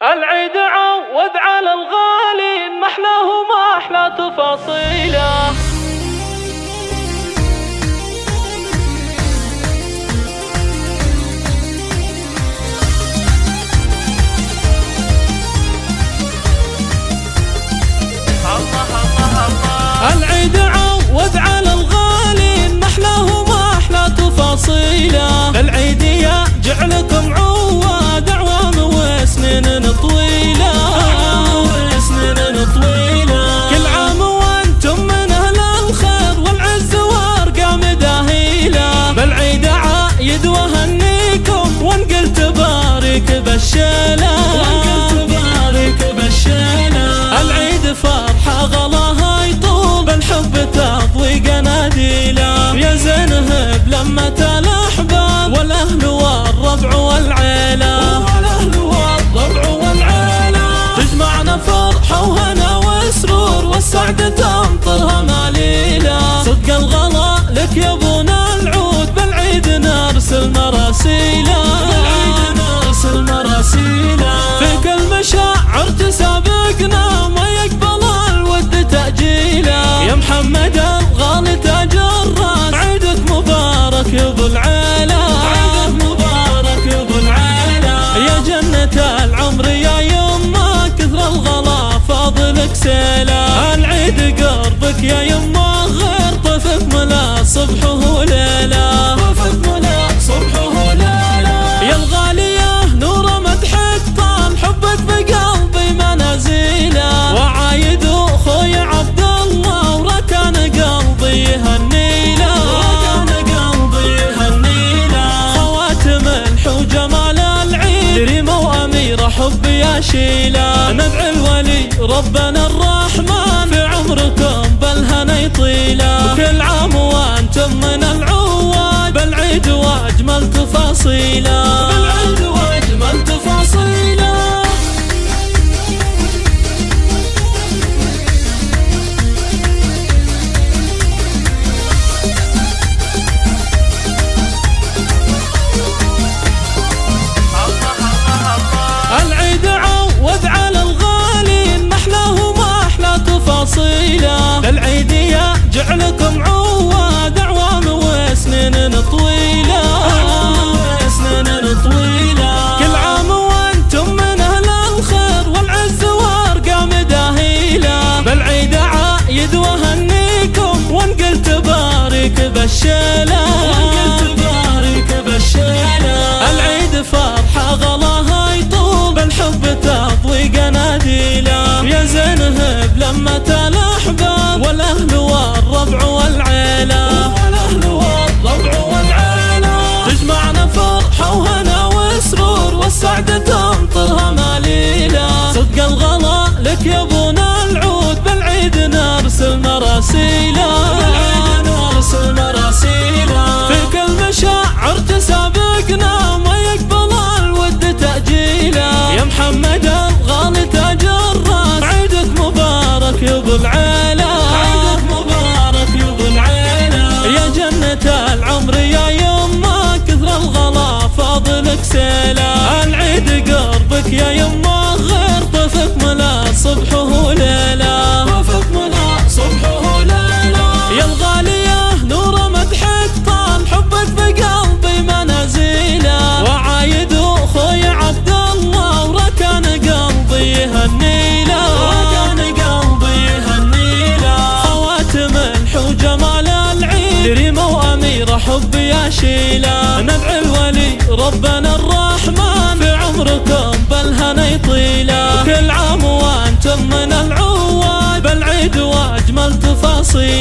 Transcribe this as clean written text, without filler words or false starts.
العيد عوض على الغالي ما احلاه وما احلى تفاصيله. العيد عوض على الغالي ما احلاه وما احلى تفاصيله. العيد يا جعلكم عواد اعوام وسنين طويله. كل عام وانتم من اهل الخير والعز وارقام داهيله. بالعيد عايد وهنيكم وانقل تبارك بالشيله. العيد فرحه غلاها يطول بالحب تضوي قناديله. يا زينهب لمة الاحباب والاهل والربع والعيله. تجمعنا فرحه وهنا وسرور والسعد تمطرها مليله. صدق الغلا لك يا ابونا العود بالعيد نرسل مراسيله. في كل مشاعر تسابقنا ما يقبل الود تأجيله. يا محمد الغالي تاج الراس عيدك مبارك يا ابو العيله. يا جنة العمر يا يمه كثر الغلا فاضلك سيله. العيد قربك يا يمه غير طفك ملا صبحه وليله. يا الغالية نور مدحك طال حبك بقلبي منازيله. وعايد اخوي عبد الله وركان قلبي يهنيله. خواتم الحو جمال العيد ريمة واميرة حبي يا شيله. ندعي الولي ربنا الرحمن في عمركم بالهنا يطيله. وكل عام وانتم من العواد بالعيد واجمل تفاصيله. العيد عوض على الغالي ما احلاه وما احلى تفاصيله. العيد يا جعلكم عواد اعوام وسنين طويله. كل عام وانتم من اهل الخير والعز وارقام داهيله. بالعيد عايد وهنيكم وانقل تبارك بالشيله. العيد فرحه غلاها يطول بالحب تضوي قناديله. يا زينهب لمة الاحباب والاهل والربع والعيله. تجمعنا فرحه وهنا وسرور والسعد تمطرها مليله. صدق الغلا لك يا ابونا العود بالعيد نرسل مراسيله. في كل مشاعر تسابقنا ما يقبل الود تأجيله. يا محمد الغالي تاج الراس عيدك مبارك يا ابو العيله. يا جنة العمر يا يمه كثر الغلا فاضلك سيله. العيد قربك يا يمه غير طفك ملا صبحه وليله. يا الغالية نور مدحك طال حبك بقلبي منازيله. وعايد اخوي عبد الله وركان قلبي يهنيله. خواتم الحو جمال العيد ريمة واميرة حبي يا شيله. ندعي الولي ربنا الرحمن في عمركم بالهنا يطيله. وكل عام وانتم من العواد بالعيد واجمل تفاصيله.